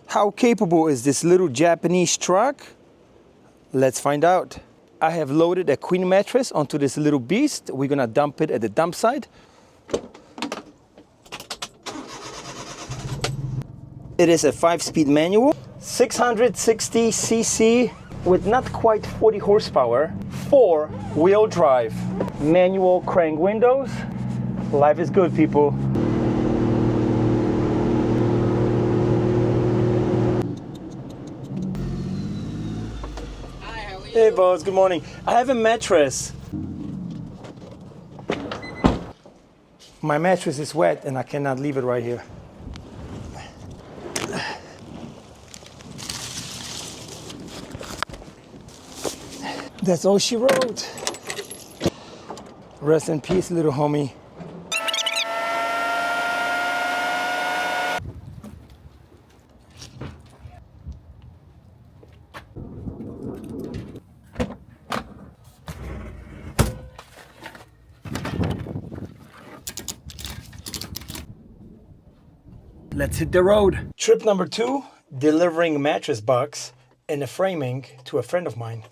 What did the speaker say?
How capable is this little Japanese truck? Let's find out. I have loaded a queen mattress onto this little beast. We're gonna dump it at the dump site. It is a 5-speed manual, 660 cc with not quite 40 horsepower, 4-wheel drive, manual crank windows. Life is good, people. Hi, how are you? Hey boss, good morning. I have a mattress. My mattress is wet and I cannot leave it right here. That's all she wrote. Rest in peace, little homie. Let's hit the road. Trip number 2, delivering mattress box and a framing to a friend of mine.